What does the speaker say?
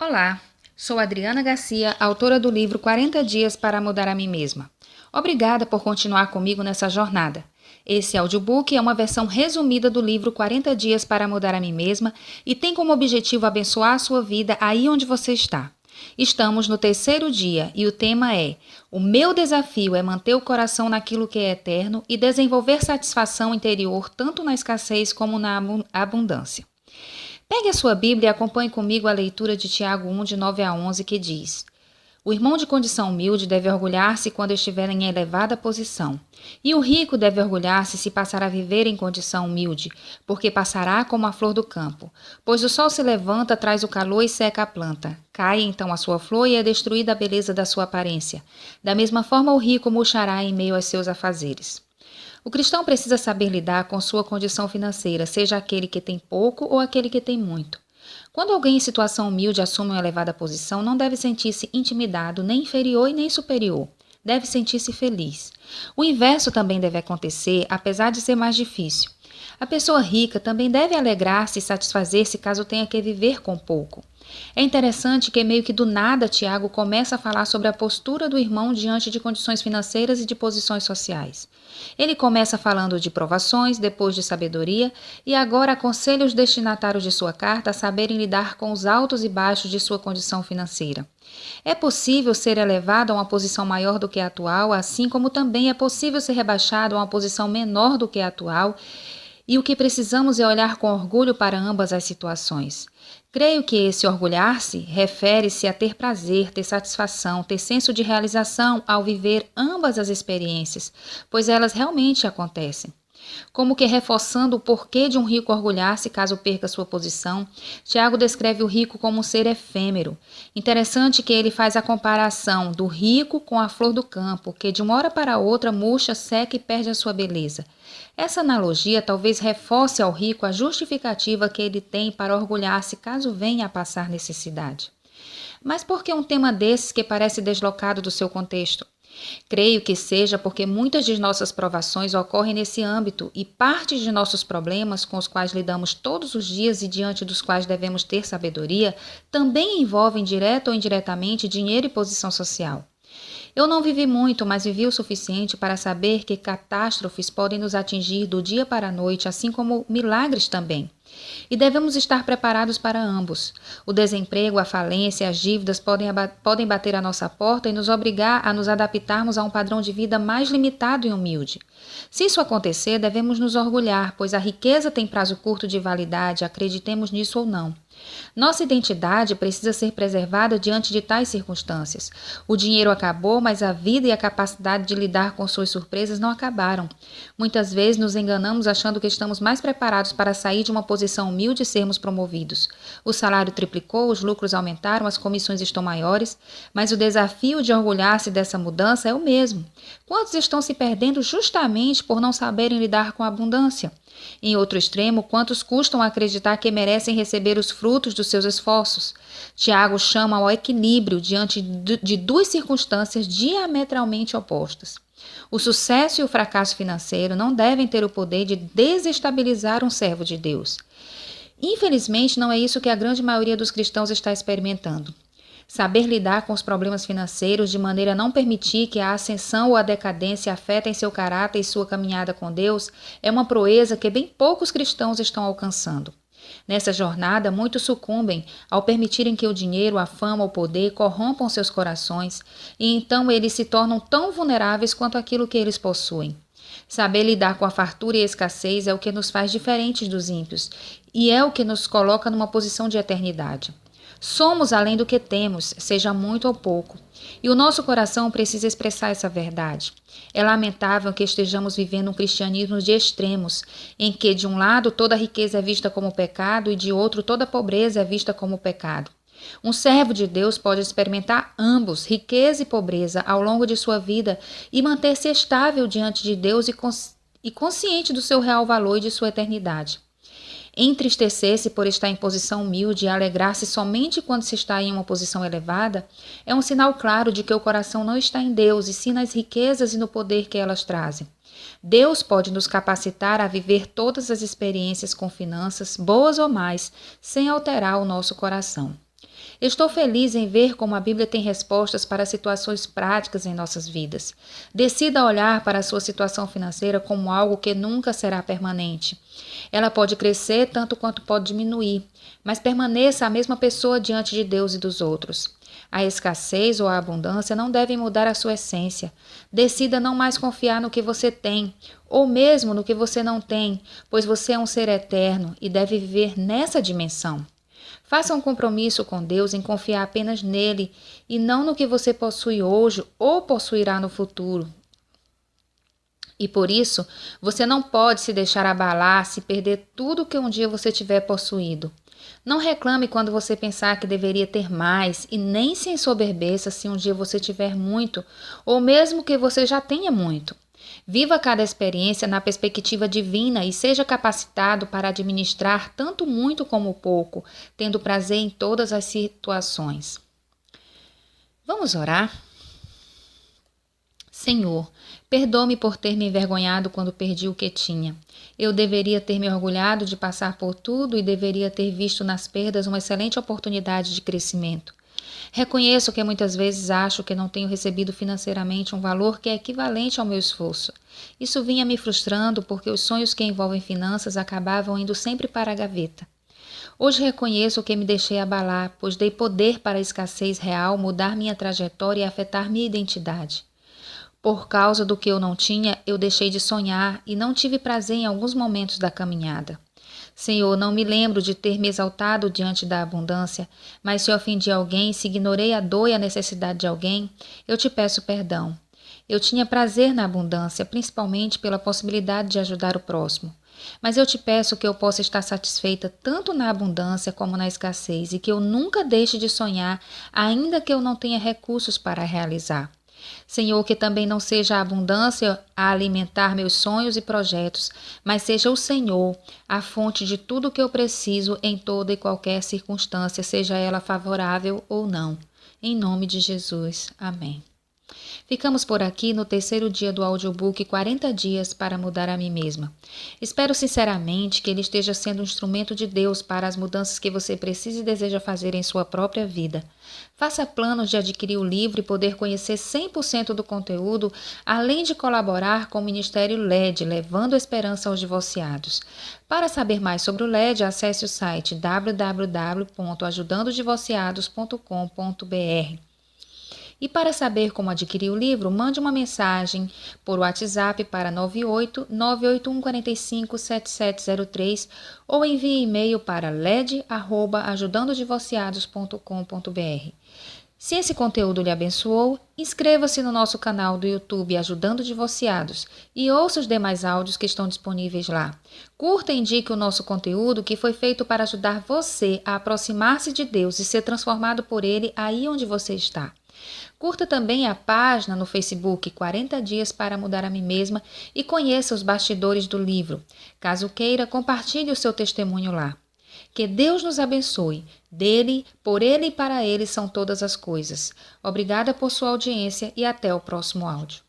Olá, sou Adriana Garcia, autora do livro 40 Dias para Mudar a Mim Mesma. Obrigada por continuar comigo nessa jornada. Esse audiobook é uma versão resumida do livro 40 Dias para Mudar a Mim Mesma e tem como objetivo abençoar a sua vida aí onde você está. Estamos no terceiro dia e o tema é: o meu desafio é manter o coração naquilo que é eterno e desenvolver satisfação interior tanto na escassez como na abundância. Pegue a sua Bíblia e acompanhe comigo a leitura de Tiago 1, de 9 a 11, que diz: O irmão de condição humilde deve orgulhar-se quando estiver em elevada posição, e o rico deve orgulhar-se se passar a viver em condição humilde, porque passará como a flor do campo. Pois o sol se levanta, traz o calor e seca a planta. Cai então a sua flor e é destruída a beleza da sua aparência. Da mesma forma o rico murchará em meio aos seus afazeres. O cristão precisa saber lidar com sua condição financeira, seja aquele que tem pouco ou aquele que tem muito. Quando alguém em situação humilde assume uma elevada posição, não deve sentir-se intimidado, nem inferior e nem superior. Deve sentir-se feliz. O inverso também deve acontecer, apesar de ser mais difícil. A pessoa rica também deve alegrar-se e satisfazer-se caso tenha que viver com pouco. É interessante que meio que do nada Tiago começa a falar sobre a postura do irmão diante de condições financeiras e de posições sociais. Ele começa falando de provações, depois de sabedoria, e agora aconselha os destinatários de sua carta a saberem lidar com os altos e baixos de sua condição financeira. É possível ser elevado a uma posição maior do que a atual, assim como também é possível ser rebaixado a uma posição menor do que a atual, e o que precisamos é olhar com orgulho para ambas as situações. Creio que esse orgulhar-se refere-se a ter prazer, ter satisfação, ter senso de realização ao viver ambas as experiências, pois elas realmente acontecem. Como que reforçando o porquê de um rico orgulhar-se caso perca sua posição, Tiago descreve o rico como um ser efêmero. Interessante que ele faz a comparação do rico com a flor do campo, que de uma hora para outra murcha, seca e perde a sua beleza. Essa analogia talvez reforce ao rico a justificativa que ele tem para orgulhar-se caso venha a passar necessidade. Mas por que um tema desses que parece deslocado do seu contexto? Creio que seja porque muitas de nossas provações ocorrem nesse âmbito e parte de nossos problemas com os quais lidamos todos os dias e diante dos quais devemos ter sabedoria também envolvem direta ou indiretamente dinheiro e posição social. Eu não vivi muito, mas vivi o suficiente para saber que catástrofes podem nos atingir do dia para a noite, assim como milagres também. E devemos estar preparados para ambos. O desemprego, a falência, as dívidas podem bater à nossa porta e nos obrigar a nos adaptarmos a um padrão de vida mais limitado e humilde. Se isso acontecer, devemos nos orgulhar, pois a riqueza tem prazo curto de validade, acreditemos nisso ou não. Nossa identidade precisa ser preservada diante de tais circunstâncias. O dinheiro acabou, mas a vida e a capacidade de lidar com suas surpresas não acabaram. Muitas vezes nos enganamos achando que estamos mais preparados para sair de uma posição humilde e sermos promovidos. O salário triplicou, os lucros aumentaram, as comissões estão maiores, mas o desafio de orgulhar-se dessa mudança é o mesmo. Quantos estão se perdendo justamente por não saberem lidar com a abundância? Em outro extremo, quantos custam a acreditar que merecem receber os frutos dos seus esforços? Tiago chama ao equilíbrio diante de duas circunstâncias diametralmente opostas. O sucesso e o fracasso financeiro não devem ter o poder de desestabilizar um servo de Deus. Infelizmente, não é isso que a grande maioria dos cristãos está experimentando. Saber lidar com os problemas financeiros de maneira a não permitir que a ascensão ou a decadência afetem seu caráter e sua caminhada com Deus é uma proeza que bem poucos cristãos estão alcançando. Nessa jornada, muitos sucumbem ao permitirem que o dinheiro, a fama ou o poder corrompam seus corações e então eles se tornam tão vulneráveis quanto aquilo que eles possuem. Saber lidar com a fartura e a escassez é o que nos faz diferentes dos ímpios e é o que nos coloca numa posição de eternidade. Somos além do que temos, seja muito ou pouco, e o nosso coração precisa expressar essa verdade. É lamentável que estejamos vivendo um cristianismo de extremos, em que de um lado toda riqueza é vista como pecado e de outro toda pobreza é vista como pecado. Um servo de Deus pode experimentar ambos, riqueza e pobreza, ao longo de sua vida e manter-se estável diante de Deus e consciente do seu real valor e de sua eternidade. Entristecer-se por estar em posição humilde e alegrar-se somente quando se está em uma posição elevada é um sinal claro de que o coração não está em Deus, e sim nas riquezas e no poder que elas trazem. Deus pode nos capacitar a viver todas as experiências com finanças, boas ou mais, sem alterar o nosso coração. Estou feliz em ver como a Bíblia tem respostas para situações práticas em nossas vidas. Decida olhar para a sua situação financeira como algo que nunca será permanente. Ela pode crescer tanto quanto pode diminuir, mas permaneça a mesma pessoa diante de Deus e dos outros. A escassez ou a abundância não devem mudar a sua essência. Decida não mais confiar no que você tem, ou mesmo no que você não tem, pois você é um ser eterno e deve viver nessa dimensão. Faça um compromisso com Deus em confiar apenas nele e não no que você possui hoje ou possuirá no futuro. E por isso, você não pode se deixar abalar se perder tudo que um dia você tiver possuído. Não reclame quando você pensar que deveria ter mais e nem se ensoberbeça se um dia você tiver muito, ou mesmo que você já tenha muito. Viva cada experiência na perspectiva divina e seja capacitado para administrar tanto muito como pouco, tendo prazer em todas as situações. Vamos orar? Senhor, perdoa-me por ter me envergonhado quando perdi o que tinha. Eu deveria ter me orgulhado de passar por tudo e deveria ter visto nas perdas uma excelente oportunidade de crescimento. Reconheço que muitas vezes acho que não tenho recebido financeiramente um valor que é equivalente ao meu esforço. Isso vinha me frustrando porque os sonhos que envolvem finanças acabavam indo sempre para a gaveta. Hoje reconheço que me deixei abalar, pois dei poder para a escassez real mudar minha trajetória e afetar minha identidade. Por causa do que eu não tinha, eu deixei de sonhar e não tive prazer em alguns momentos da caminhada. Senhor, não me lembro de ter me exaltado diante da abundância, mas se ofendi alguém, se ignorei a dor e a necessidade de alguém, eu te peço perdão. Eu tinha prazer na abundância, principalmente pela possibilidade de ajudar o próximo. Mas eu te peço que eu possa estar satisfeita tanto na abundância como na escassez e que eu nunca deixe de sonhar, ainda que eu não tenha recursos para realizar. Senhor, que também não seja a abundância a alimentar meus sonhos e projetos, mas seja o Senhor a fonte de tudo o que eu preciso em toda e qualquer circunstância, seja ela favorável ou não. Em nome de Jesus. Amém. Ficamos por aqui no terceiro dia do audiobook 40 dias para mudar a mim mesma. Espero sinceramente que ele esteja sendo um instrumento de Deus para as mudanças que você precisa e deseja fazer em sua própria vida. Faça planos de adquirir o livro e poder conhecer 100% do conteúdo, além de colaborar com o Ministério LED, levando esperança aos divorciados. Para saber mais sobre o LED, acesse o site www.ajudandodivorciados.com.br. E para saber como adquirir o livro, mande uma mensagem por WhatsApp para 98 981 45 7703 ou envie e-mail para led@ajudandodivorciados.com.br. Se esse conteúdo lhe abençoou, inscreva-se no nosso canal do YouTube Ajudando Divorciados e ouça os demais áudios que estão disponíveis lá. Curta e indique o nosso conteúdo que foi feito para ajudar você a aproximar-se de Deus e ser transformado por Ele aí onde você está. Curta também a página no Facebook 40 Dias para Mudar a Mim Mesma e conheça os bastidores do livro. Caso queira, compartilhe o seu testemunho lá. Que Deus nos abençoe. Dele, por Ele e para Ele são todas as coisas. Obrigada por sua audiência e até o próximo áudio.